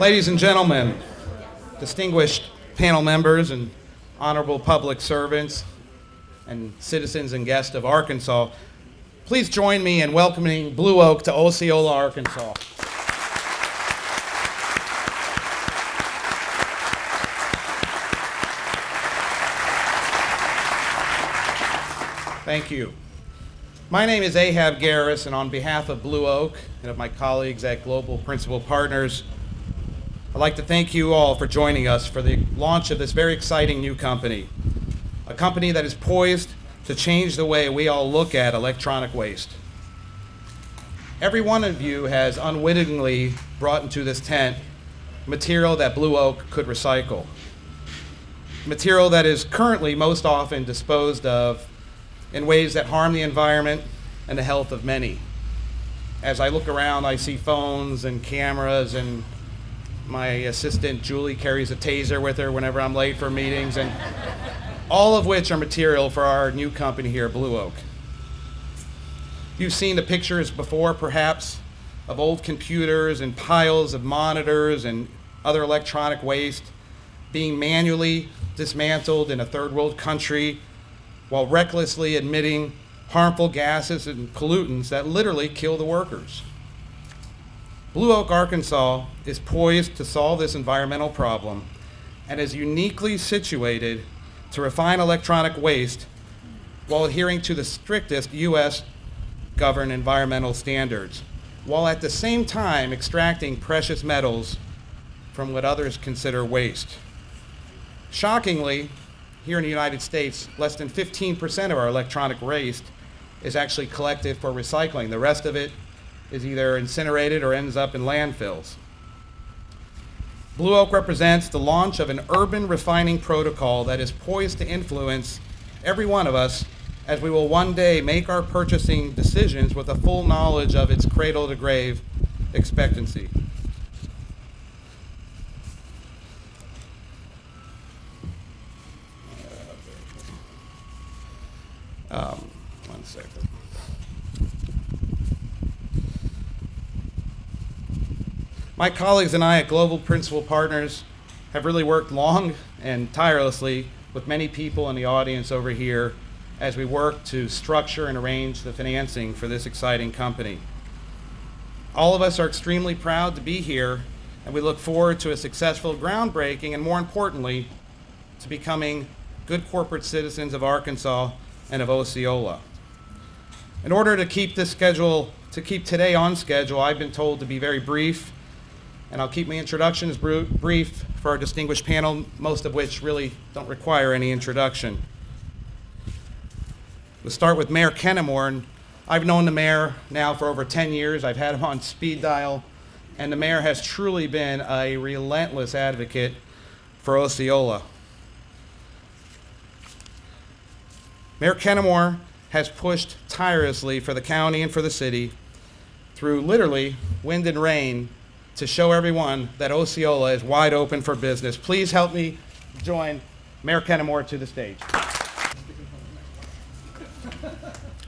Ladies and gentlemen, distinguished panel members and honorable public servants and citizens and guests of Arkansas, please join me in welcoming BlueOak to Osceola, Arkansas. Thank you. My name is Ahab Garris, and on behalf of BlueOak and of my colleagues at Global Principal Partners, I'd like to thank you all for joining us for the launch of this very exciting new company, a company that is poised to change the way we all look at electronic waste. Every one of you has unwittingly brought into this tent material that BlueOak could recycle, material that is currently most often disposed of in ways that harm the environment and the health of many. As I look around, I see phones and cameras, and my assistant Julie carries a taser with her whenever I'm late for meetings, and all of which are material for our new company here at BlueOak. You've seen the pictures before, perhaps, of old computers and piles of monitors and other electronic waste being manually dismantled in a third world country while recklessly emitting harmful gases and pollutants that literally kill the workers. BlueOak, Arkansas is poised to solve this environmental problem and is uniquely situated to refine electronic waste while adhering to the strictest U.S. governed environmental standards, while at the same time extracting precious metals from what others consider waste. Shockingly, here in the United States, less than 15% of our electronic waste is actually collected for recycling. The rest of it is either incinerated or ends up in landfills. BlueOak represents the launch of an urban refining protocol that is poised to influence every one of us as we will one day make our purchasing decisions with a full knowledge of its cradle-to-grave expectancy. One second. My colleagues and I at Global Principal Partners have really worked long and tirelessly with many people in the audience over here as we work to structure and arrange the financing for this exciting company. All of us are extremely proud to be here, and we look forward to a successful groundbreaking and, more importantly, to becoming good corporate citizens of Arkansas and of Osceola. In order to keep today on schedule, I've been told to be very brief, and I'll keep my introductions brief for our distinguished panel, most of which really don't require any introduction. We'll start with Mayor Kennemore, and I've known the mayor now for over 10 years. I've had him on speed dial, and the mayor has truly been a relentless advocate for Osceola. Mayor Kennemore has pushed tirelessly for the county and for the city through literally wind and rain to show everyone that Osceola is wide open for business. Please help me join Mayor Kennemore to the stage.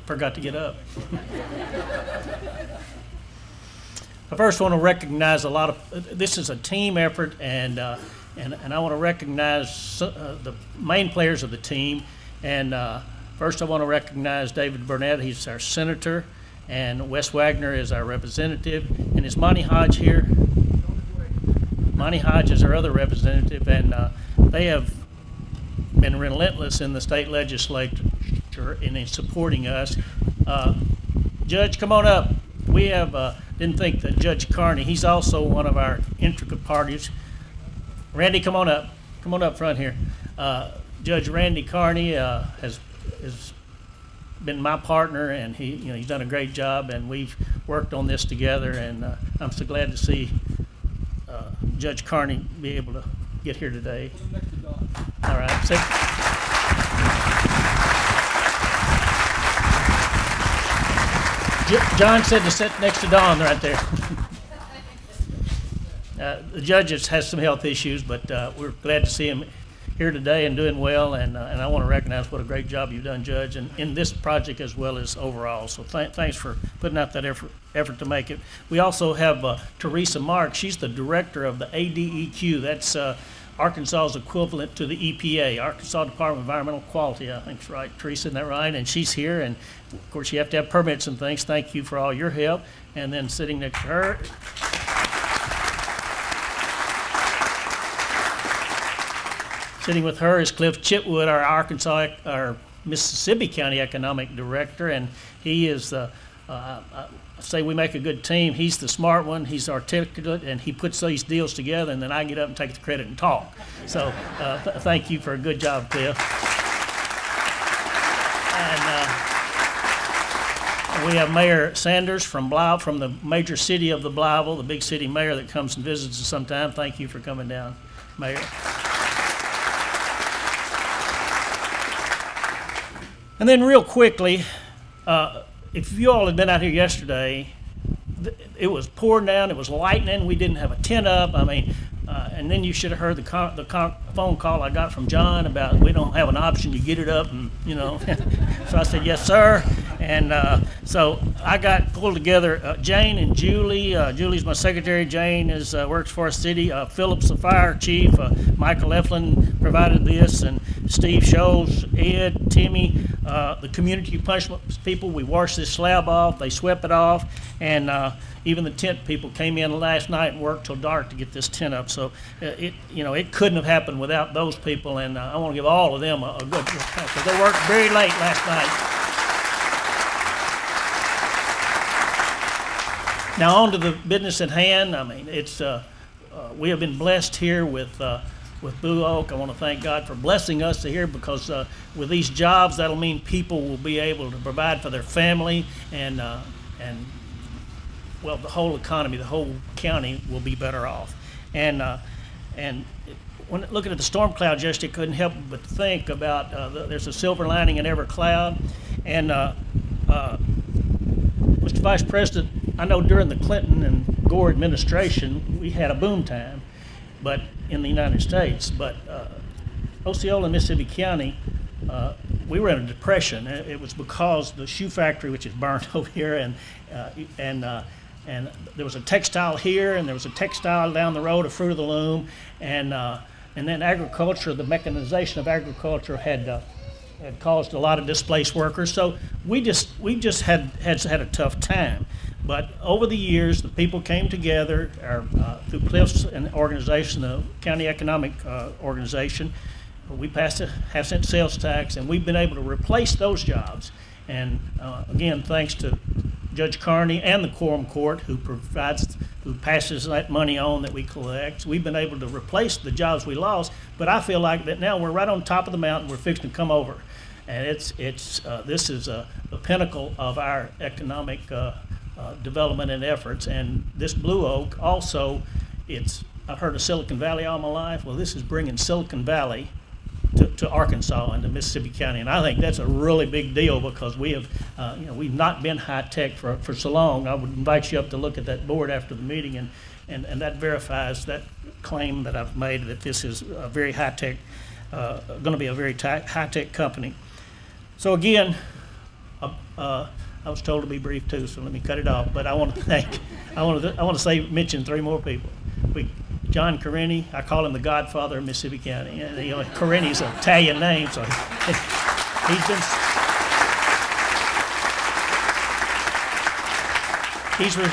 Forgot to get up. I first want to recognize this is a team effort, and I want to recognize the main players of the team. And first I want to recognize David Burnett. He's our senator, and Wes Wagner is our representative, and is Monty Hodge here? Monty Hodge is our other representative, and they have been relentless in the state legislature in supporting us. Judge, come on up. We have didn't think that Judge Carney, he's also one of our intricate parties. Randy, come on up. Come on up front here. Judge Randy Carney has been my partner, and he's done a great job, and we've worked on this together, and I'm so glad to see Judge Carney be able to get here today. All right. John said to sit next to Don right there. The judge has some health issues, but we're glad to see him here today and doing well, and I want to recognize what a great job you've done, Judge, and in this project as well as overall. So thanks for putting out that effort to make it. We also have Teresa Mark. She's the director of the ADEQ. That's Arkansas's equivalent to the EPA, Arkansas Department of Environmental Quality. I think it's right, Teresa, isn't that right? And she's here, and of course you have to have permits and things. Thank you for all your help. And then sitting next to her, sitting with her is Cliff Chitwood, our Mississippi County Economic Director, and he is I say we make a good team. He's the smart one, he's articulate, and he puts these deals together, and then I get up and take the credit and talk. So thank you for a good job, Cliff. And we have Mayor Sanders from the major city of the Blytheville, the big city mayor that comes and visits us sometime. Thank you for coming down, Mayor. And then real quickly, if you all had been out here yesterday, it was pouring down, it was lightning, we didn't have a tent up. I mean, and then you should have heard the phone call I got from John about we don't have an option to get it up, and you know. So I said, yes, sir. And so I got pulled together Jane and Julie. Julie's my secretary. Jane works for our city. Phillips, the fire chief. Michael Eflin provided this, and Steve Scholes, Ed, Timmy, the community punishment people. We washed this slab off. They swept it off, and even the tent people came in last night and worked till dark to get this tent up. So it couldn't have happened without those people, and I want to give all of them a good thanks, because they worked very late last night. Now on to the business at hand. I mean, it's we have been blessed here with BlueOak. I want to thank God for blessing us here, because with these jobs, that'll mean people will be able to provide for their family, and well, the whole economy, the whole county will be better off. And when looking at the storm clouds yesterday, couldn't help but think about there's a silver lining in every cloud. And Mr. Vice President, I know during the Clinton and Gore administration, we had a boom time, but in the United States. But Osceola and Mississippi County, we were in a depression. It was because the shoe factory, which is burned over here, and there was a textile here, and there was a textile down the road, a fruit of the loom, and then agriculture, the mechanization of agriculture had caused a lot of displaced workers. So we just had a tough time. But over the years, the people came together through Cliff's and organization, the county economic organization. We passed a half-cent sales tax, and we've been able to replace those jobs. And again, thanks to Judge Carney and the Quorum Court, who passes that money on that we collect, we've been able to replace the jobs we lost. But I feel like that now we're right on top of the mountain. We're fixing to come over, and this is the pinnacle of our economic development and efforts. And this BlueOak also, I've heard of Silicon Valley all my life. Well, this is bringing Silicon Valley to Arkansas and to Mississippi County, and I think that's a really big deal, because we have, we've not been high tech for so long. I would invite you up to look at that board after the meeting, and that verifies that claim that I've made, that this is a very high tech, going to be a very high tech company. So again, I was told to be brief too, so let me cut it off. But I want to mention three more people. John Carini, I call him the Godfather of Mississippi County. Carini's an Italian name, so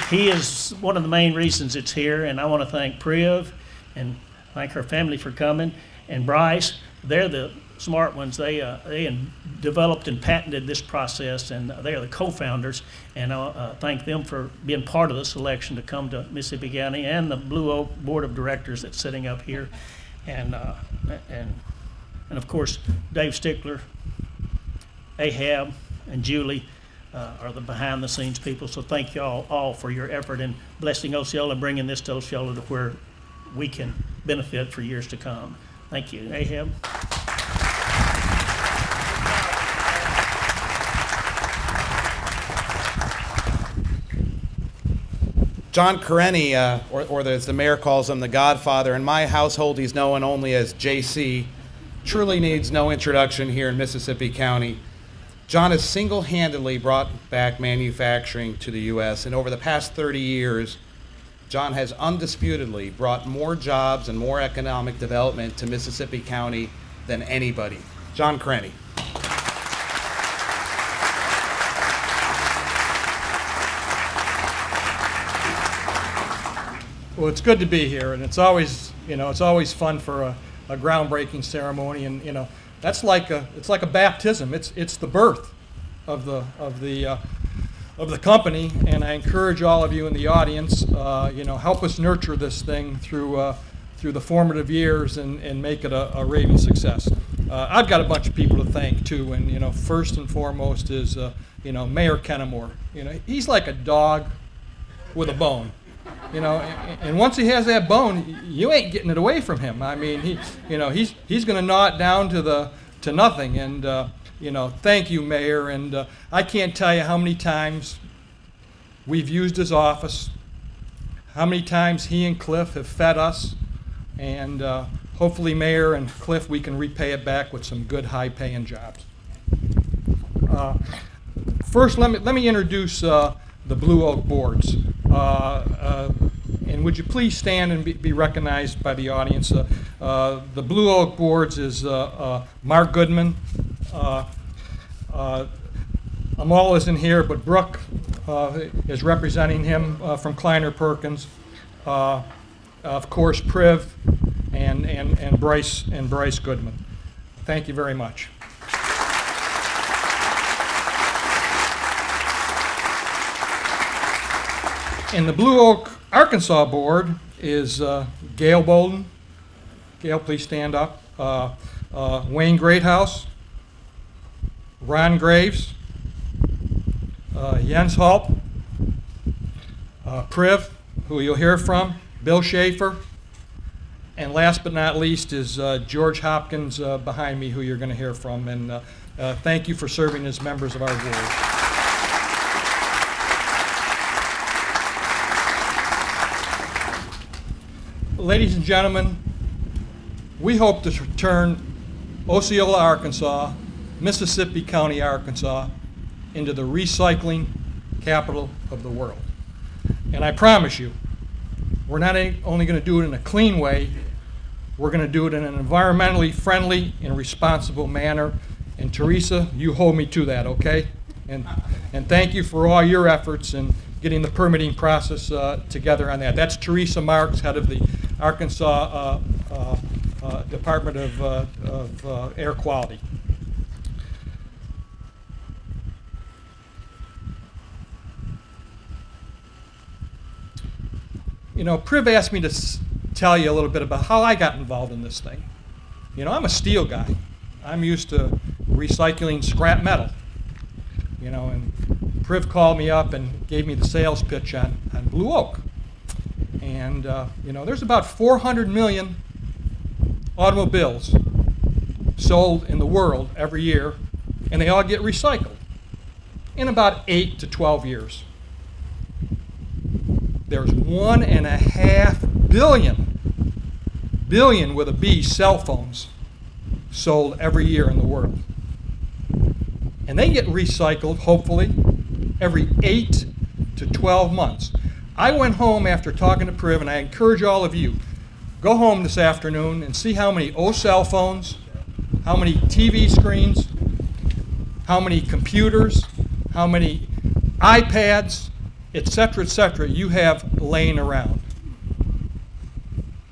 he is one of the main reasons it's here. And I want to thank Priv and thank her family for coming, and Bryce. They're the smart ones. They developed and patented this process, and they are the co-founders, and I thank them for being part of the selection to come to Mississippi County, and the BlueOak Board of Directors that's sitting up here, and of course Dave Stickler, Ahab, and Julie are the behind-the-scenes people. So thank you all for your effort in blessing Osceola and bringing this to Osceola to where we can benefit for years to come. Thank you. Ahab. John Carini, or as the mayor calls him, the Godfather. In my household, he's known only as JC. truly needs no introduction here in Mississippi County. John has single-handedly brought back manufacturing to the U.S., and over the past 30 years, John has undisputedly brought more jobs and more economic development to Mississippi County than anybody. John Crenny. Well, it's good to be here, and it's always, it's always fun for a groundbreaking ceremony, and that's it's like a baptism. It's the birth of the company, and I encourage all of you in the audience, help us nurture this thing through the formative years and make it a raving success. I've got a bunch of people to thank too, and first and foremost is Mayor Kennemore. He's like a dog with a bone. And once he has that bone, you ain't getting it away from him. I mean, he's going to gnaw it down to nothing. And thank you, Mayor. And I can't tell you how many times we've used his office, how many times he and Cliff have fed us, and hopefully, Mayor and Cliff, we can repay it back with some good, high-paying jobs. First, let me introduce the BlueOak boards. And would you please stand and be recognized by the audience? The BlueOak boards is Mark Goodman. Amal isn't here, but Brooke is representing him from Kleiner Perkins. Of course, Priv and Bryce Goodman. Thank you very much. And the BlueOak Arkansas board is Gail Bolden. Gail, please stand up. Wayne Greathouse, Ron Graves, Jens Hulp, Priv, who you'll hear from, Bill Schaefer, and last but not least is George Hopkins behind me, who you're going to hear from. And thank you for serving as members of our board. Ladies and gentlemen, we hope to turn Osceola, Arkansas, Mississippi County, Arkansas, into the recycling capital of the world. And I promise you, we're not only going to do it in a clean way, we're going to do it in an environmentally friendly and responsible manner. And Teresa, you hold me to that, okay? And thank you for all your efforts in getting the permitting process together on that. That's Teresa Marks, head of the Arkansas Department of Air Quality. Priv asked me to tell you a little bit about how I got involved in this thing. I'm a steel guy. I'm used to recycling scrap metal. And Priv called me up and gave me the sales pitch on BlueOak. And, there's about 400 million automobiles sold in the world every year, and they all get recycled in about 8 to 12 years. There's 1.5 billion with a B cell phones sold every year in the world. And they get recycled, hopefully, every 8 to 12 months. I went home after talking to Priv, and I encourage all of you, go home this afternoon and see how many cell phones, how many TV screens, how many computers, how many iPads, etc., you have laying around.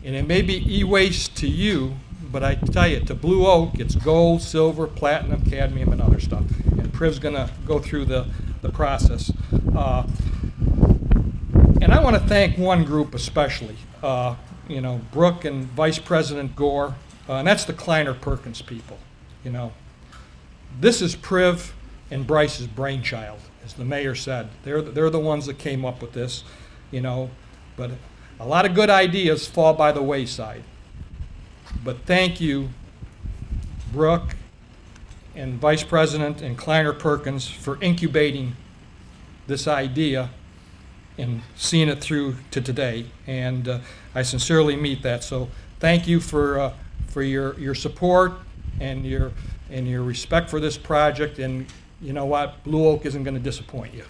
And it may be e-waste to you, but I tell you, to BlueOak, it's gold, silver, platinum, cadmium, and other stuff. And Priv's going to go through the process. And I want to thank one group especially, Brooke and Vice President Gore, and that's the Kleiner Perkins people. This is Priv and Bryce's brainchild, as the mayor said. They're the ones that came up with this, but a lot of good ideas fall by the wayside. But thank you, Brooke and Vice President and Kleiner Perkins, for incubating this idea and seeing it through to today. And I sincerely mean that. So thank you for your support and your respect for this project, and you know what, Blue Oak isn't going to disappoint you.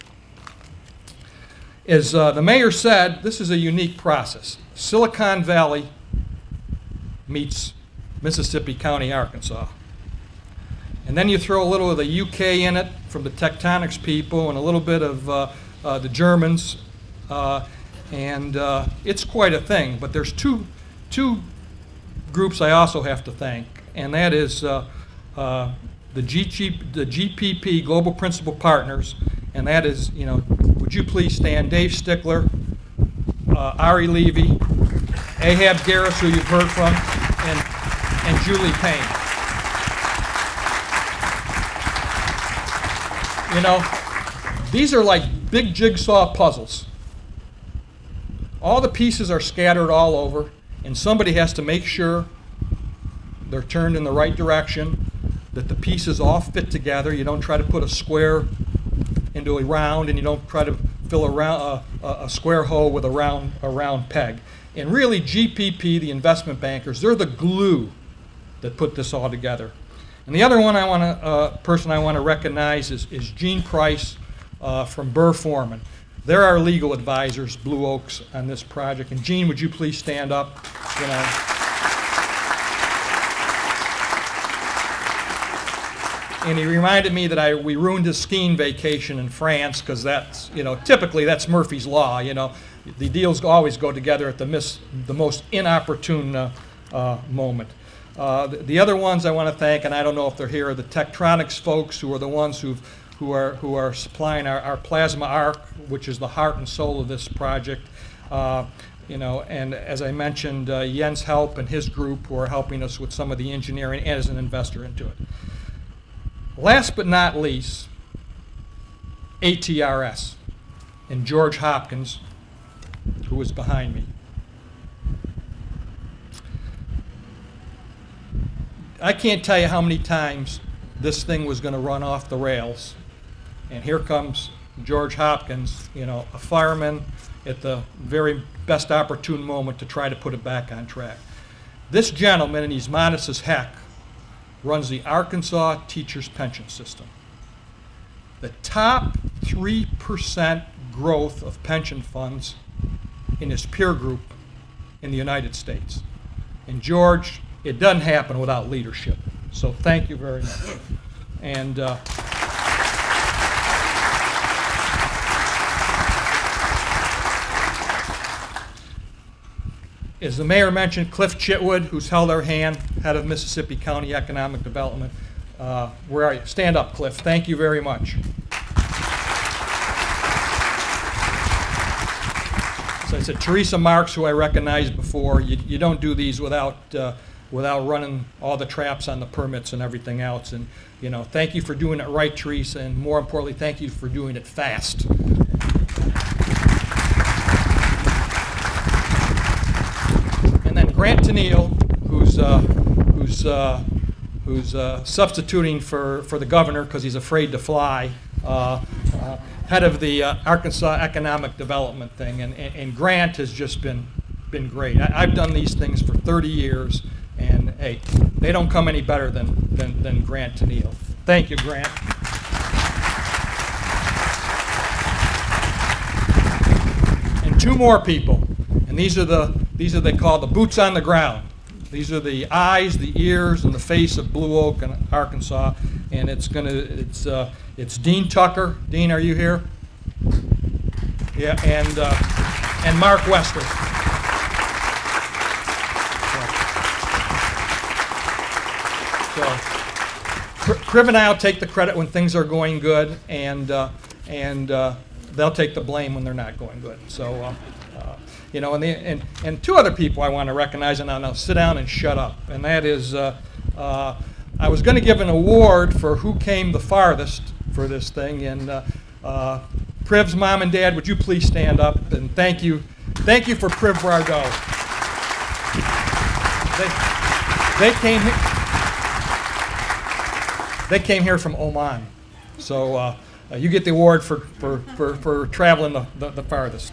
As the mayor said, this is a unique process. Silicon Valley meets Mississippi County, Arkansas. And then you throw a little of the UK in it from the tectonics people and a little bit of the Germans, and it's quite a thing. But there's two groups I also have to thank, and that is the GPP, Global Principal Partners, and that is, you know, would you please stand, Dave Stickler, Ari Levy, Ahab Garris, who you've heard from, and Julie Payne. You know, these are like big jigsaw puzzles. All the pieces are scattered all over, and somebody has to make sure they're turned in the right direction, that the pieces all fit together. You don't try to put a square into a round, and you don't try to fill a square hole with a round peg. And really, GPP, the investment bankers, they're the glue that put this all together. And the other one person I want to recognize is Gene Price from Burr Foreman. They're our legal advisors, Blue Oaks, on this project. And Gene, would you please stand up? You know. And he reminded me that we ruined his skiing vacation in France, because that's, you know, typically that's Murphy's Law. You know, the deals always go together at the most inopportune moment. The other ones I want to thank, and I don't know if they're here, are the Tektronix folks, who are the ones who are supplying our plasma arc, which is the heart and soul of this project. You know, and as I mentioned, Jens Help and his group, who are helping us with some of the engineering and as an investor into it. Last but not least, ATRS and George Hopkins, who is behind me. I can't tell you how many times this thing was going to run off the rails, and here comes George Hopkins, you know, a fireman at the very best opportune moment to try to put it back on track. This gentleman, and he's modest as heck, runs the Arkansas Teachers Pension System. The top 3% growth of pension funds in his peer group in the United States. And George, it doesn't happen without leadership. So thank you very much. And as the mayor mentioned, Cliff Chitwood, who's held our hand, head of Mississippi County Economic Development. Where are you? Stand up, Cliff. Thank you very much. So I said, Teresa Marks, who I recognized before. You don't do these without running all the traps on the permits and everything else. And you know, thank you for doing it right, Teresa, and more importantly, thank you for doing it fast. And then Grant Tennille, who's substituting for the governor because he's afraid to fly, head of the Arkansas Economic Development thing, and Grant has just been great. I've done these things for 30 years, and hey, they don't come any better than Grant Tennille. Thank you, Grant. And two more people, and these are they call the boots on the ground. These are the eyes, the ears, and the face of Blue Oak in Arkansas, and it's Dean Tucker. Dean, are you here? Yeah, and Mark Wester. So Cribb and I will take the credit when things are going good, and they'll take the blame when they're not going good. So. You know, and two other people I want to recognize, and I'll sit down and shut up. And that is, I was going to give an award for who came the farthest for this thing. And Priv's mom and dad, would you please stand up? And thank you for Priv Bardot. They came here from Oman, so you get the award for traveling the farthest.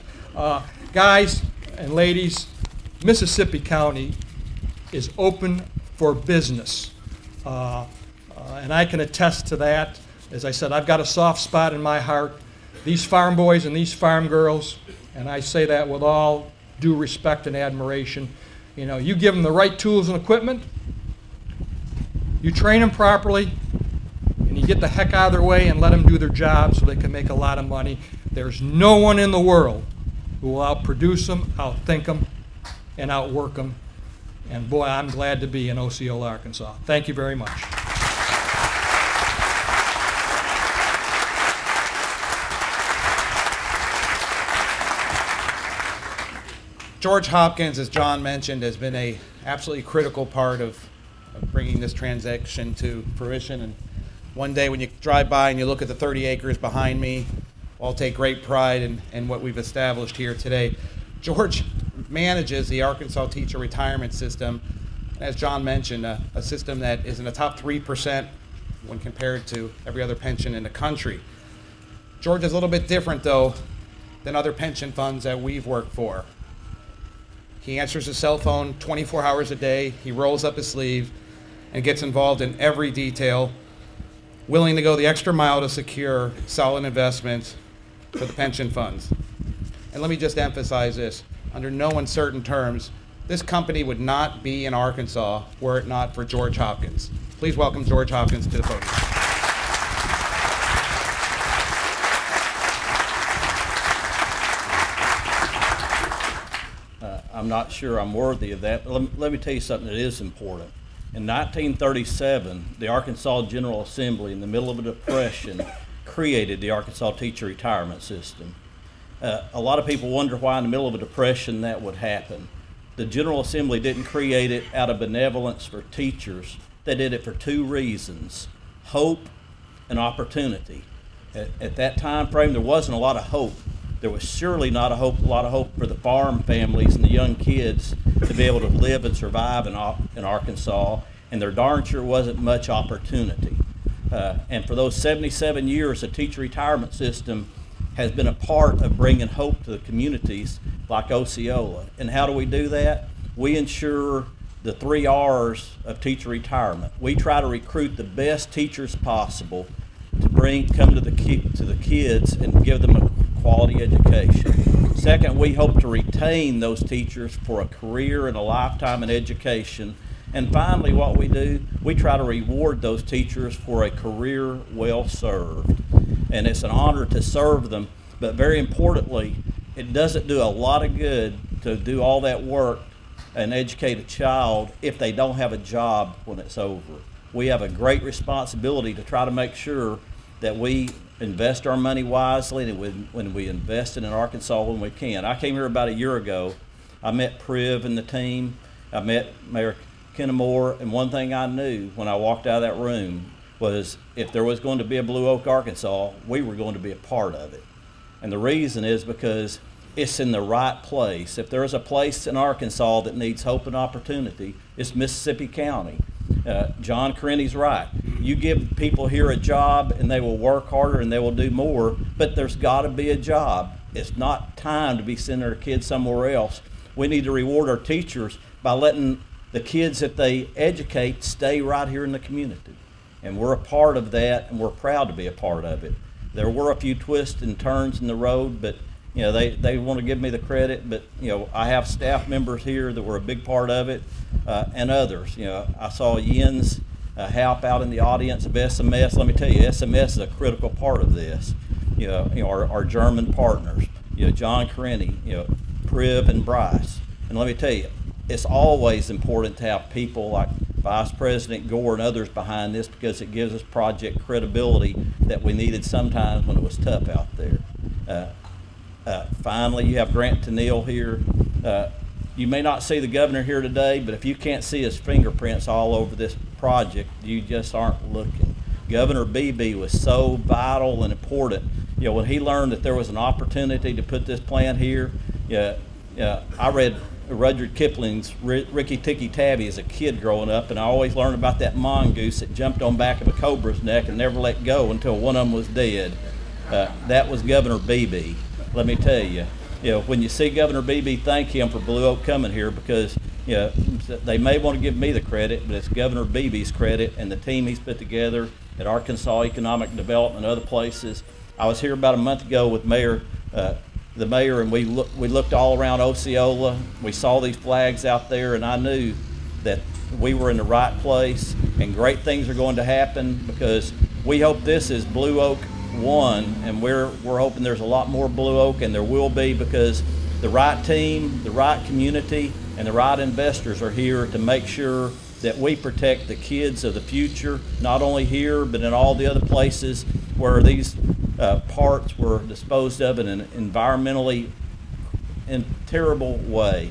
Guys and ladies, Mississippi County is open for business And I can attest to that. As I said, I've got a soft spot in my heart. These farm boys and these farm girls, and I say that with all due respect and admiration, you know, you give them the right tools and equipment, you train them properly, and you get the heck out of their way and let them do their job so they can make a lot of money. There's no one in the world who will outproduce them, outthink them, and outwork them. And boy, I'm glad to be in Osceola, Arkansas. Thank you very much. George Hopkins, as John mentioned, has been an absolutely critical part of bringing this transaction to fruition. And one day when you drive by and you look at the 30 acres behind me, I'll take great pride in what we've established here today. George manages the Arkansas Teacher Retirement System, as John mentioned, a system that is in the top 3% when compared to every other pension in the country. George is a little bit different, though, than other pension funds that we've worked for. He answers his cell phone 24 hours a day. He rolls up his sleeve and gets involved in every detail, willing to go the extra mile to secure solid investments for the pension funds. And let me just emphasize this. Under no uncertain terms, this company would not be in Arkansas were it not for George Hopkins. Please welcome George Hopkins to the podium. I'm not sure I'm worthy of that, but let me tell you something that is important. In 1937, the Arkansas General Assembly, in the middle of a depression, created the Arkansas Teacher Retirement System. A lot of people wonder why in the middle of a depression that would happen. The General Assembly didn't create it out of benevolence for teachers. They did it for two reasons: hope and opportunity. At that time frame, there wasn't a lot of hope. There was surely not a lot of hope for the farm families and the young kids to be able to live and survive in Arkansas, and there darn sure wasn't much opportunity. And for those 77 years, the teacher retirement system has been a part of bringing hope to the communities like Osceola. And how do we do that? We ensure the 3 R's of teacher retirement. We try to recruit the best teachers possible to come to the kids and give them a quality education. Second, we hope to retain those teachers for a career and a lifetime in education. And finally, what we do, we try to reward those teachers for a career well served. And it's an honor to serve them, but very importantly, it doesn't do a lot of good to do all that work and educate a child if they don't have a job when it's over. We have a great responsibility to try to make sure that we invest our money wisely, and when we invest it in Arkansas when we can. I came here about a year ago. I met Priv and the team. I met Mayor Kennemore, and one thing I knew when I walked out of that room was if there was going to be a BlueOak, Arkansas, we were going to be a part of it. And the reason is because it's in the right place. If there's a place in Arkansas that needs hope and opportunity, it's Mississippi County. John Carinti's right. You give people here a job and they will work harder and they will do more, but there's got to be a job. It's not time to be sending our kids somewhere else. We need to reward our teachers by letting the kids that they educate stay right here in the community. And we're a part of that, and we're proud to be a part of it. There were a few twists and turns in the road, but you know, they want to give me the credit, but you know, I have staff members here that were a big part of it, and others. You know, I saw Jens Halp out in the audience of SMS. Let me tell you, SMS is a critical part of this. You know our German partners, you know, John Carinti, you know, Priv and Bryce. And let me tell you, it's always important to have people like Vice President Gore and others behind this, because it gives us project credibility that we needed sometimes when it was tough out there. Finally, you have Grant Tennille here. You may not see the governor here today, but if you can't see his fingerprints all over this project, you just aren't looking. Governor Beebe was so vital and important. You know, when he learned that there was an opportunity to put this plant here, I read Rudyard Kipling's Ricky Tikki Tavi as a kid growing up, and I always learned about that mongoose that jumped on back of a cobra's neck and never let go until one of them was dead. That was Governor Beebe. Let me tell you, when you see Governor Beebe, thank him for BlueOak coming here, because you know, they may want to give me the credit, but it's Governor Beebe's credit and the team he's put together at Arkansas Economic Development and other places. I was here about a month ago with the mayor, and we looked all around Osceola. We saw these flags out there, and I knew that we were in the right place, and great things are going to happen, because we hope this is BlueOak 1, and we're hoping there's a lot more BlueOak, and there will be, because the right team, the right community, and the right investors are here to make sure that we protect the kids of the future, not only here, but in all the other places where these parts were disposed of in an environmentally terrible way.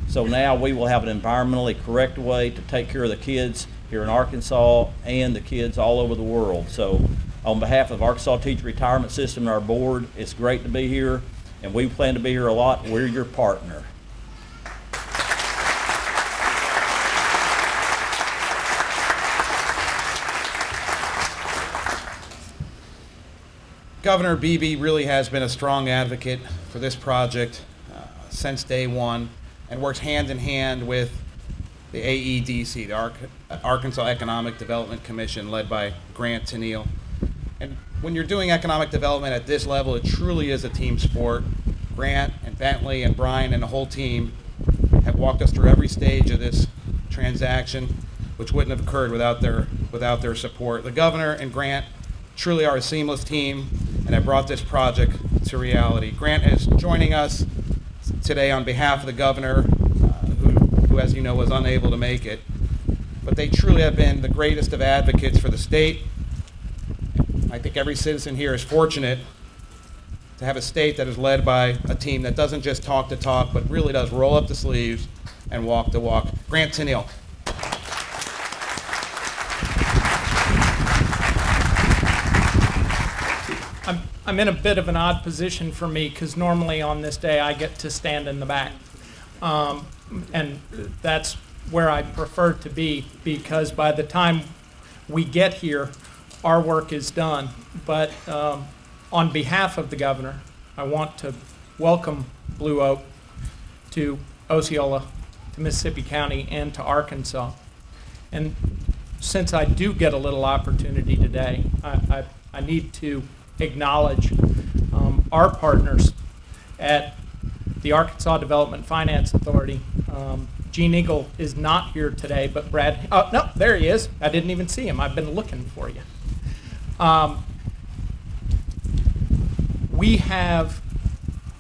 So now we will have an environmentally correct way to take care of the kids here in Arkansas and the kids all over the world. So on behalf of Arkansas Teacher Retirement System and our board, it's great to be here, and we plan to be here a lot. We're your partner. Governor Beebe really has been a strong advocate for this project since day one, and works hand in hand with the AEDC, the Arkansas Economic Development Commission, led by Grant Tennille. And when you're doing economic development at this level, it truly is a team sport. Grant and Bentley and Brian and the whole team have walked us through every stage of this transaction, which wouldn't have occurred without their support. The governor and Grant truly are a seamless team, and have brought this project to reality. Grant is joining us today on behalf of the governor, who, as you know, was unable to make it. But they truly have been the greatest of advocates for the state. I think every citizen here is fortunate to have a state that is led by a team that doesn't just talk the talk, but really does roll up the sleeves and walk the walk. Grant Tennille. I'm in a bit of an odd position for me, because normally on this day I get to stand in the back. And that's where I prefer to be, because by the time we get here, our work is done. But on behalf of the governor, I want to welcome BlueOak to Osceola, to Mississippi County, and to Arkansas. And since I do get a little opportunity today, I need to acknowledge our partners at the Arkansas Development Finance Authority. Gene Eagle is not here today, but Brad, oh, no, there he is. I didn't even see him. I've been looking for you. We have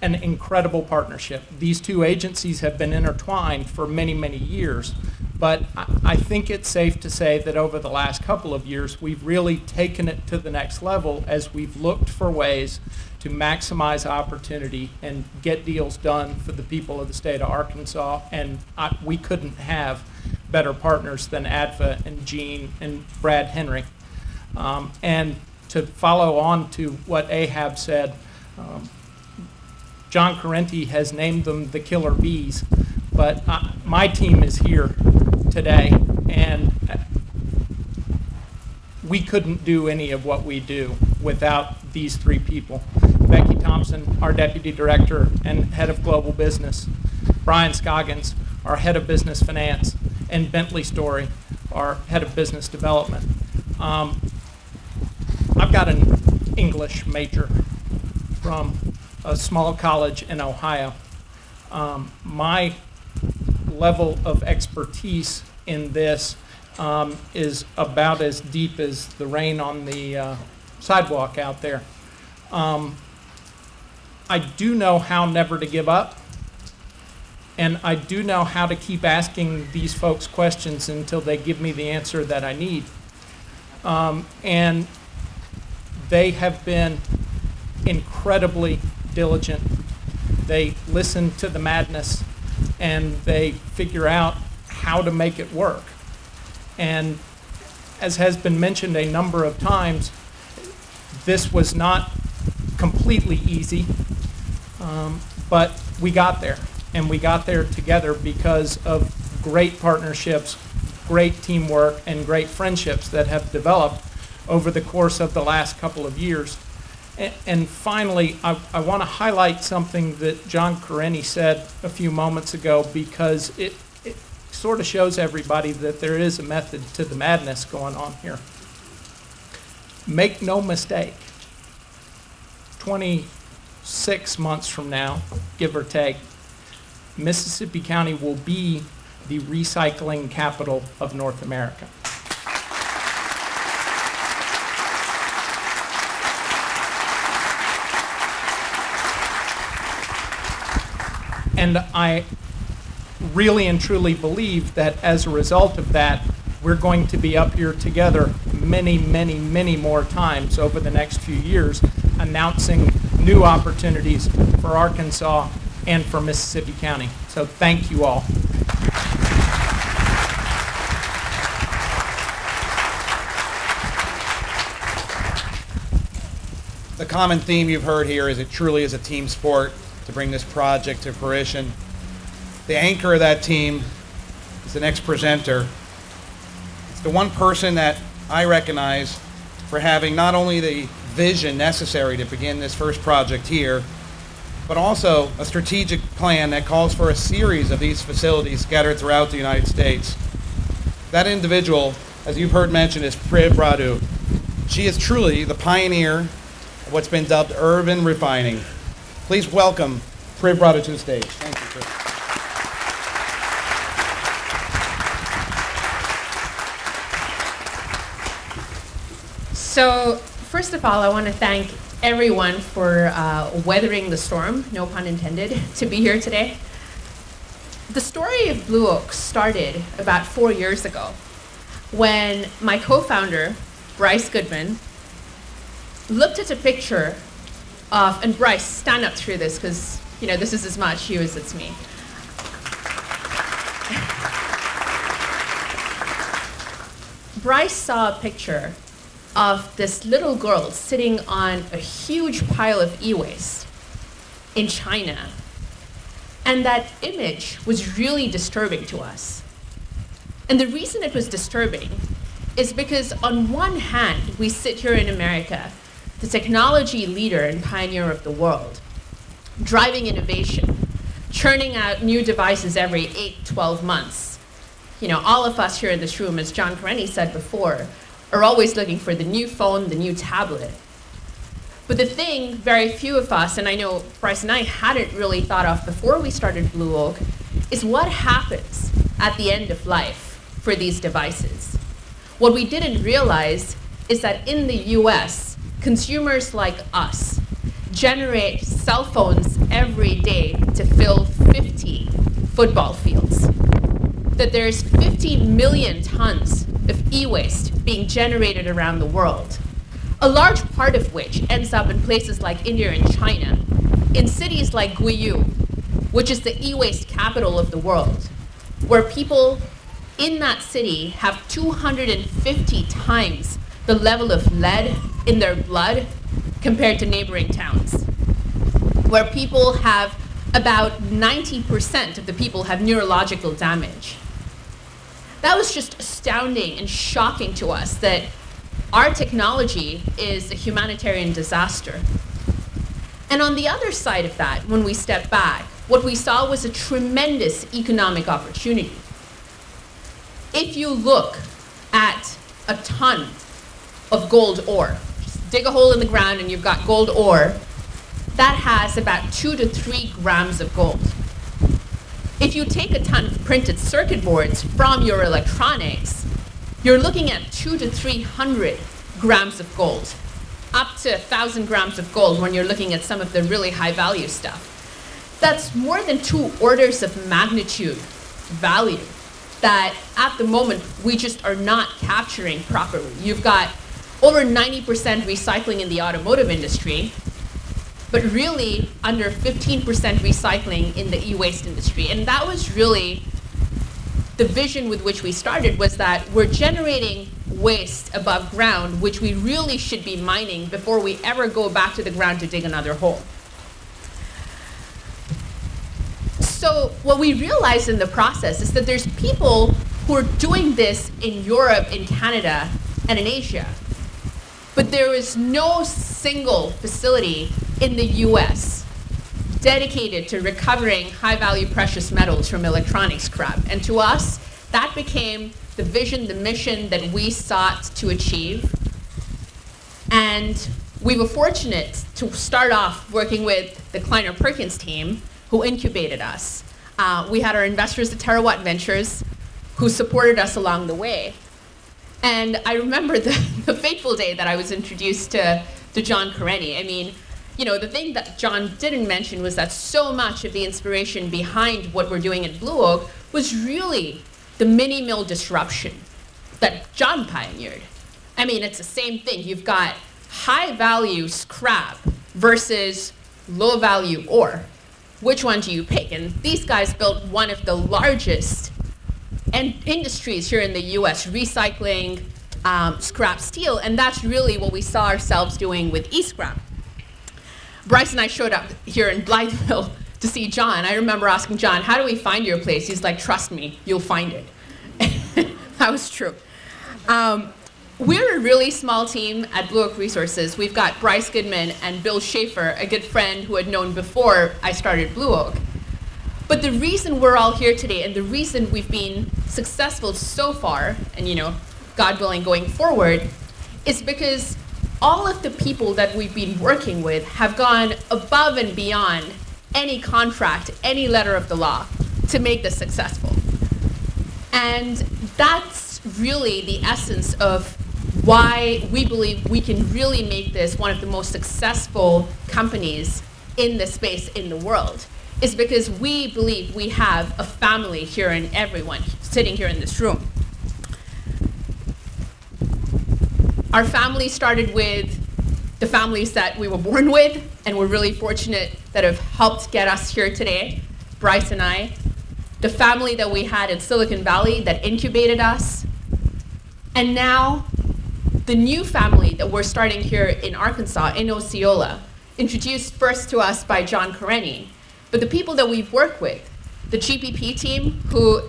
an incredible partnership. These two agencies have been intertwined for many, many years. But I think it's safe to say that over the last couple of years, we've really taken it to the next level as we've looked for ways to maximize opportunity and get deals done for the people of the state of Arkansas. And we couldn't have better partners than ADFA and Gene and Brad Henry. And to follow on to what Ahab said, John Correnti has named them the killer bees, but my team is here today, and we couldn't do any of what we do without these three people. Becky Thompson, our Deputy Director and Head of Global Business, Brian Scoggins, our Head of Business Finance, and Bentley Story, our Head of Business Development. I've got an English major from a small college in Ohio. My level of expertise in this is about as deep as the rain on the sidewalk out there. I do know how never to give up, and I do know how to keep asking these folks questions until they give me the answer that I need. And they have been incredibly diligent. They listen to the madness, and they figure out how to make it work. And as has been mentioned a number of times, this was not completely easy, but we got there. And we got there together because of great partnerships, great teamwork, and great friendships that have developed over the course of the last couple of years. And finally, I want to highlight something that John Correnti said a few moments ago, because sort of shows everybody that there is a method to the madness going on here. Make no mistake, 26 months from now, give or take, Mississippi County will be the recycling capital of North America. And I really and truly believe that as a result of that, we're going to be up here together many, many, many more times over the next few years, announcing new opportunities for Arkansas and for Mississippi County. So thank you all. The common theme you've heard here is it truly is a team sport to bring this project to fruition. The anchor of that team is the next presenter. It's the one person that I recognize for having not only the vision necessary to begin this first project here, but also a strategic plan that calls for a series of these facilities scattered throughout the United States. That individual, as you've heard mentioned, is Prib Radu. She is truly the pioneer of what's been dubbed urban refining. Please welcome Prib Radu to the stage. Thank you, Prib. So, first of all, I want to thank everyone for weathering the storm, no pun intended, to be here today. The story of BlueOak started about 4 years ago when my co-founder, Bryce Goodman, looked at a picture of, and Bryce, stand up through this because, you know, this is as much you as it's me. Bryce saw a picture of this little girl sitting on a huge pile of e-waste in China. And that image was really disturbing to us. And the reason it was disturbing is because on one hand, we sit here in America, the technology leader and pioneer of the world, driving innovation, churning out new devices every 8, 12 months. You know, all of us here in this room, as John Karenni said before, are always looking for the new phone, the new tablet. But the thing very few of us, and I know Bryce and I hadn't really thought of before we started BlueOak, is what happens at the end of life for these devices. What we didn't realize is that in the US, consumers like us generate cell phones every day to fill 50 football fields. That there's 50 million tons of e-waste being generated around the world, a large part of which ends up in places like India and China, in cities like Guiyou, which is the e-waste capital of the world, where people in that city have 250 times the level of lead in their blood compared to neighboring towns, where people have about 90% of the people have neurological damage. That was just astounding and shocking to us that our technology is a humanitarian disaster. And on the other side of that, when we step back, what we saw was a tremendous economic opportunity. If you look at a ton of gold ore, just dig a hole in the ground and you've got gold ore, that has about 2 to 3 grams of gold. If you take a ton of printed circuit boards from your electronics, you're looking at 200 to 300 grams of gold, up to 1,000 grams of gold when you're looking at some of the really high value stuff. That's more than 2 orders of magnitude value that at the moment we just are not capturing properly. You've got over 90% recycling in the automotive industry, but really under 15% recycling in the e-waste industry. And that was really the vision with which we started, was that we're generating waste above ground, which we really should be mining before we ever go back to the ground to dig another hole. So what we realized in the process is that there's people who are doing this in Europe, in Canada, and in Asia. But there is no single facility in the US dedicated to recovering high-value precious metals from electronic scrap. And to us, That became the vision, the mission that we sought to achieve. And we were fortunate to start off working with the Kleiner Perkins team, who incubated us. We had our investors at Terawatt Ventures, who supported us along the way. And I remember the fateful day that I was introduced to John Kareny. I mean, you know, the thing that John didn't mention was that so much of the inspiration behind what we're doing at BlueOak was really the mini mill disruption that John pioneered. I mean, it's the same thing. You've got high-value scrap versus low-value ore. Which one do you pick? And these guys built one of the largest industries here in the US, recycling scrap steel, and that's really what we saw ourselves doing with e-scrap. Bryce and I showed up here in Blytheville to see John. I remember asking John, how do we find your place? He's like, trust me, you'll find it. That was true. We're a really small team at BlueOak Resources. We've got Bryce Goodman and Bill Schaefer, a good friend who had known before I started BlueOak. But the reason we're all here today and the reason we've been successful so far, and you know, God willing, going forward, is because all of the people that we've been working with have gone above and beyond any contract, any letter of the law to make this successful. And that's really the essence of why we believe we can really make this one of the most successful companies in this space in the world, is because we believe we have a family here in everyone sitting here in this room. Our family started with the families that we were born with, and we're really fortunate that have helped get us here today, Bryce and I. The family that we had in Silicon Valley that incubated us. And now, the new family that we're starting here in Arkansas, in Osceola, introduced first to us by John Kareny. But the people that we've worked with, the GPP team, who,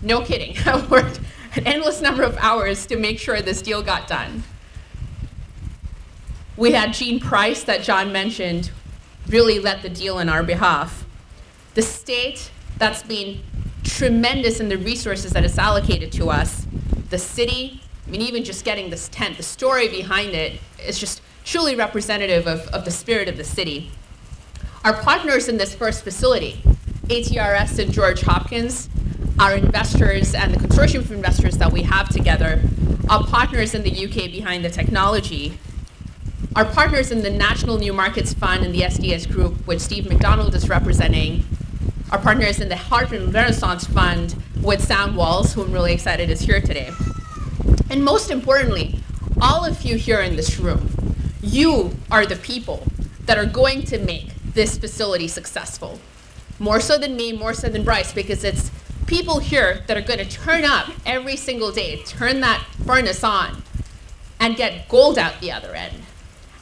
no kidding, have worked an endless number of hours to make sure this deal got done. We had Gene Price, that John mentioned, really led the deal on our behalf. The state, that's been tremendous in the resources that it's allocated to us. The city, I mean, even just getting this tent, the story behind it is just truly representative of the spirit of the city. Our partners in this first facility, ATRS and George Hopkins, our investors and the consortium of investors that we have together, our partners in the UK behind the technology, our partners in the National New Markets Fund and the SDS Group, which Steve McDonald is representing, our partners in the Hartman Renaissance Fund with Sam Walls, who I'm really excited is here today. And most importantly, all of you here in this room, you are the people that are going to make this facility successful. More so than me, more so than Bryce, because it's people here that are going to turn up every single day, turn that furnace on, and get gold out the other end.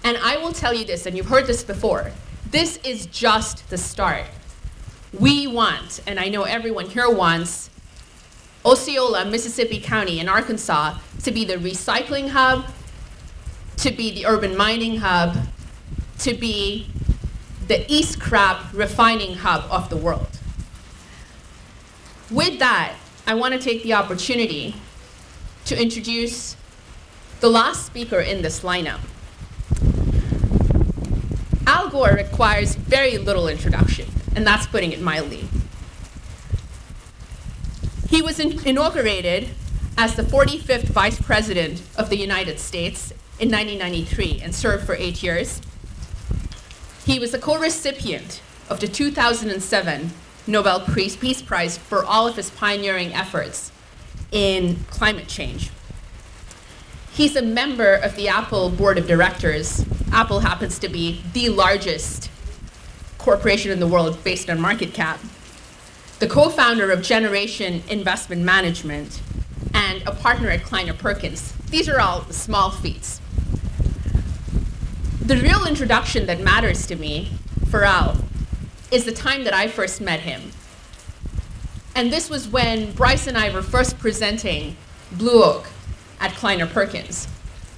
And I will tell you this, and you've heard this before, this is just the start. We want, and I know everyone here wants, Osceola, Mississippi County, and Arkansas to be the recycling hub, to be the urban mining hub, to be the e-scrap refining hub of the world. With that, I want to take the opportunity to introduce the last speaker in this lineup. Al Gore requires very little introduction, and that's putting it mildly. He was inaugurated as the 45th Vice President of the United States in 1993 and served for 8 years. He was a co-recipient of the 2007 Nobel Peace Prize for all of his pioneering efforts in climate change. He's a member of the Apple Board of Directors. Apple happens to be the largest corporation in the world based on market cap. The co-founder of Generation Investment Management and a partner at Kleiner Perkins. These are all small feats. The real introduction that matters to me for Al is the time that I first met him. And this was when Bryce and I were first presenting BlueOak at Kleiner Perkins.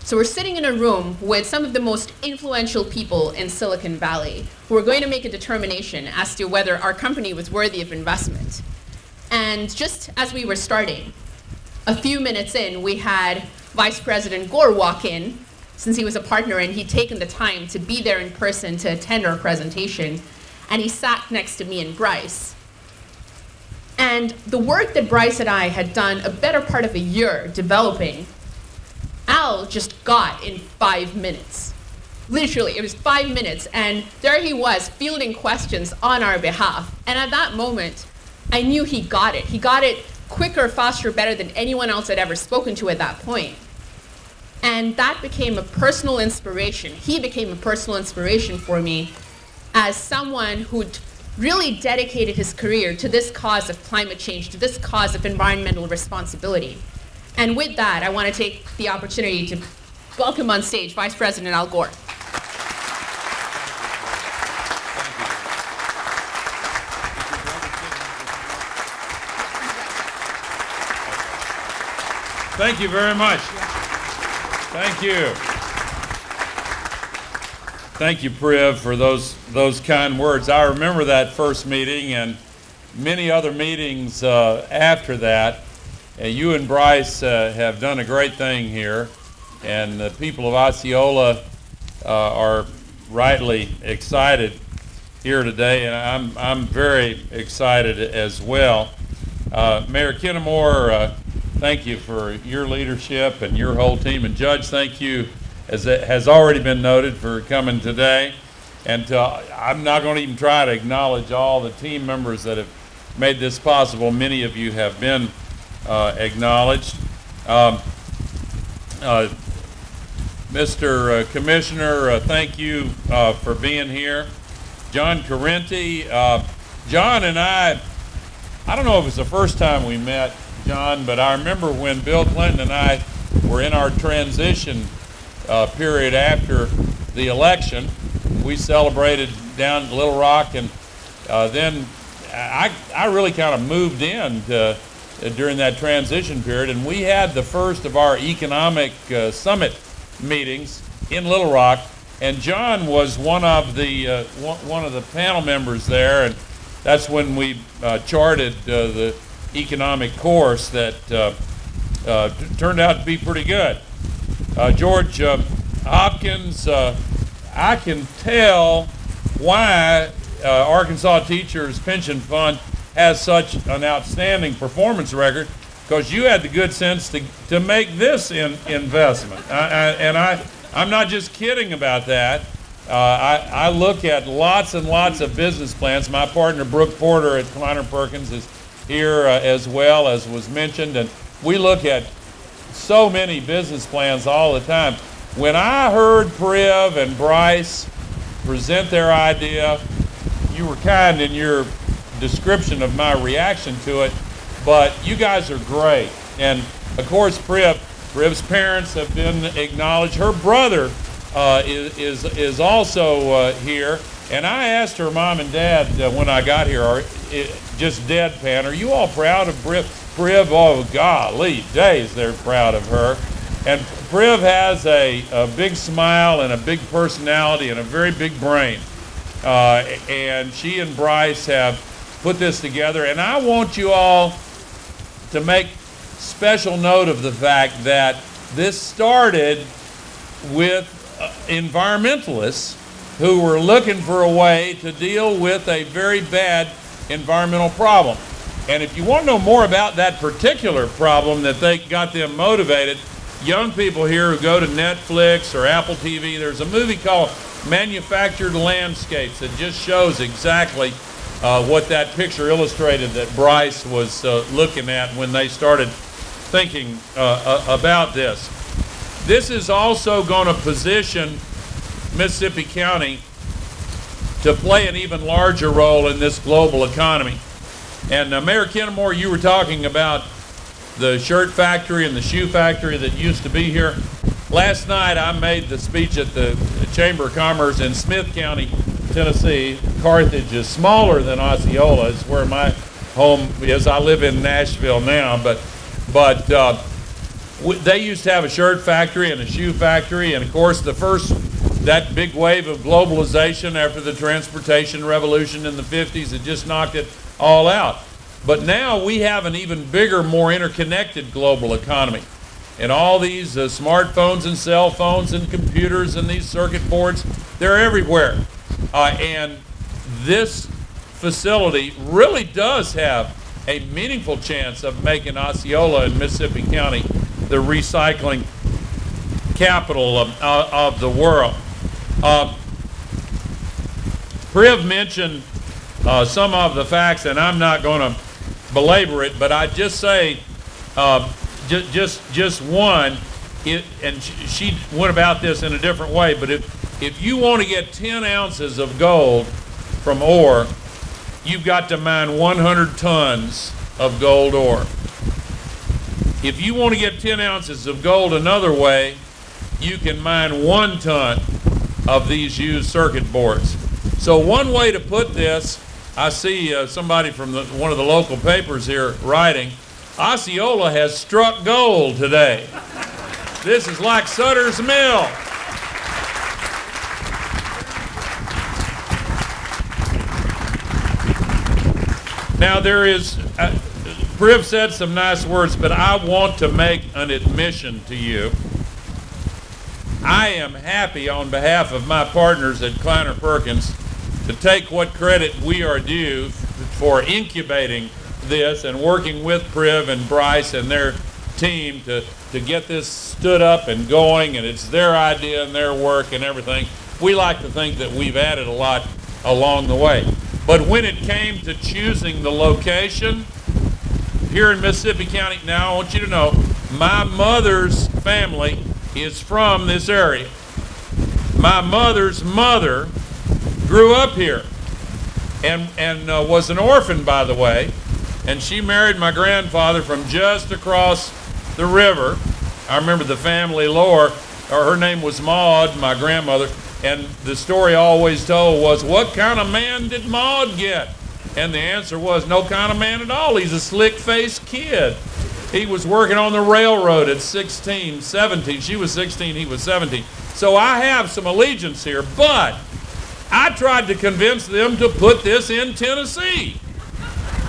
So we're sitting in a room with some of the most influential people in Silicon Valley who were going to make a determination as to whether our company was worthy of investment. And just as we were starting, a few minutes in, we had Vice President Gore walk in, since he was a partner and he'd taken the time to be there in person to attend our presentation, and he sat next to me and Bryce. And the work that Bryce and I had done a better part of a year developing, Al just got in 5 minutes. Literally, it was 5 minutes, and there he was fielding questions on our behalf. And at that moment, I knew he got it. He got it quicker, faster, better than anyone else I'd ever spoken to at that point. And that became a personal inspiration. He became a personal inspiration for me as someone who'd really dedicated his career to this cause of climate change, to this cause of environmental responsibility. And with that, I want to take the opportunity to welcome on stage Vice President Al Gore. Thank you very much. Thank you. Thank you, Priv, for those kind words. I remember that first meeting and many other meetings after that. You and Bryce have done a great thing here, and the people of Osceola are rightly excited here today, and I'm very excited as well. Mayor Kennemore, thank you for your leadership and your whole team, and Judge, thank you, as it has already been noted, for coming today. And I'm not going to even try to acknowledge all the team members that have made this possible. Many of you have been acknowledged. Mr. Commissioner, thank you for being here. John Carenti, John and I don't know if it was the first time we met, John, but I remember when Bill Clinton and I were in our transition period after the election. We celebrated down in Little Rock, and then I really kind of moved in during that transition period, and we had the first of our economic summit meetings in Little Rock, and John was one of the panel members there, and that's when we charted the economic course that turned out to be pretty good. George Hopkins, I can tell why Arkansas Teachers Pension Fund has such an outstanding performance record, because you had the good sense to make this investment. I'm not just kidding about that. I look at lots and lots of business plans. My partner Brooke Porter at Kleiner Perkins is here as well, as was mentioned, and we look at so many business plans all the time. When I heard Priv and Bryce present their idea, you were kind in your description of my reaction to it, but you guys are great. And of course, Priv's parents have been acknowledged. Her brother is also here. And I asked her mom and dad when I got here, just deadpan, are you all proud of Priv? Oh, golly days, they're proud of her. And Priv has a big smile and a big personality and a very big brain. And she and Bryce have put this together. And I want you all to make special note of the fact that this started with environmentalists who were looking for a way to deal with a very bad environmental problem. And if you want to know more about that particular problem that they got them motivated, young people here who go to Netflix or Apple TV, there's a movie called Manufactured Landscapes that just shows exactly what that picture illustrated that Bryce was looking at when they started thinking about this. This is also going to position Mississippi County to play an even larger role in this global economy. And Mayor Kennemore, you were talking about the shirt factory and the shoe factory that used to be here. Last night I made the speech at the Chamber of Commerce in Smith County, Tennessee. Carthage is smaller than Osceola. It's where my home is. I live in Nashville now, but they used to have a shirt factory and a shoe factory, and of course that big wave of globalization after the transportation revolution in the 50s had just knocked it all out. But now we have an even bigger, more interconnected global economy. And all these smartphones and cell phones and computers and these circuit boards, they're everywhere. And this facility really does have a meaningful chance of making Osceola and Mississippi County the recycling capital of the world. Priv mentioned some of the facts, and I'm not going to belabor it, but I just say just one, and she went about this in a different way, but if you want to get 10 ounces of gold from ore, you've got to mine 100 tons of gold ore. If you want to get 10 ounces of gold another way, you can mine 1 ton of these used circuit boards. So one way to put this, I see somebody from one of the local papers here writing, Osceola has struck gold today. This is like Sutter's Mill. Now there is, Priv said some nice words, but I want to make an admission to you. I am happy on behalf of my partners at Kleiner Perkins to take what credit we are due for incubating this and working with Priv and Bryce and their team to get this stood up and going, and it's their idea and their work and everything. We like to think that we've added a lot along the way. But when it came to choosing the location here in Mississippi County, now I want you to know, my mother's family is from this area. My mother's mother grew up here and was an orphan, by the way, and she married my grandfather from just across the river. I remember the family lore, or her name was Maud, my grandmother, and the story always told was, what kind of man did Maud get? And the answer was, no kind of man at all. He's a slick-faced kid. He was working on the railroad at 16, 17. She was 16, he was 17. So I have some allegiance here, but I tried to convince them to put this in Tennessee.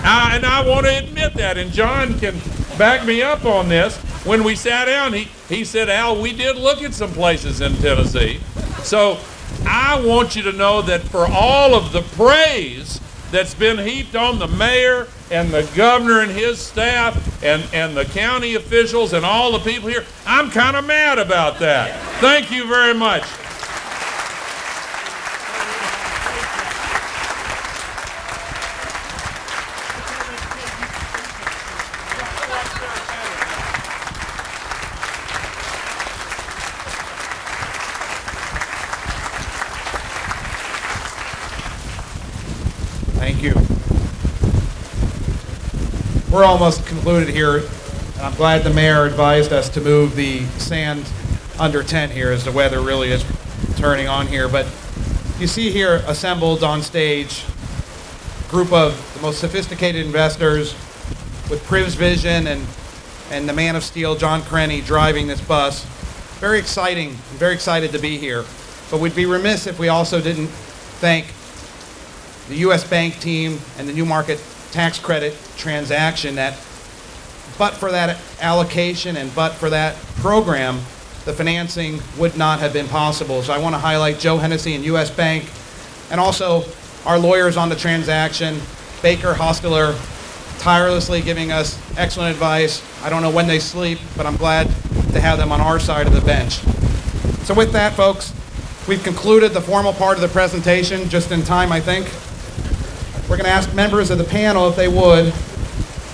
And I want to admit that, and John can back me up on this. When we sat down, he said, Al, we did look at some places in Tennessee. So I want you to know that for all of the praise that's been heaped on the mayor and the governor and his staff and the county officials and all the people here, I'm kind of mad about that. Thank you very much. Thank you. We're almost concluded here, and I'm glad the mayor advised us to move the sand under tent here as the weather really is turning on here. But you see here assembled on stage a group of the most sophisticated investors with Priv's vision and the man of steel, John Crenny, driving this bus. Very exciting, very excited to be here. But we'd be remiss if we also didn't thank the U.S. Bank team and the New Market tax credit transaction that, but for that allocation and but for that program, the financing would not have been possible. So I want to highlight Joe Hennessy and U.S. Bank, and also our lawyers on the transaction, Baker Hostler, tirelessly giving us excellent advice. I don't know when they sleep, but I'm glad to have them on our side of the bench. So with that, folks, we've concluded the formal part of the presentation, just in time, I think. We're going to ask members of the panel, if they would,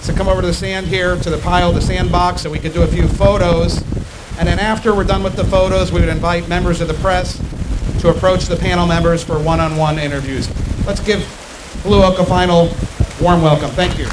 to come over to the sand here, to the pile, the sandbox, so we could do a few photos. And then after we're done with the photos, we would invite members of the press to approach the panel members for one-on-one interviews. Let's give BlueOak a final warm welcome. Thank you.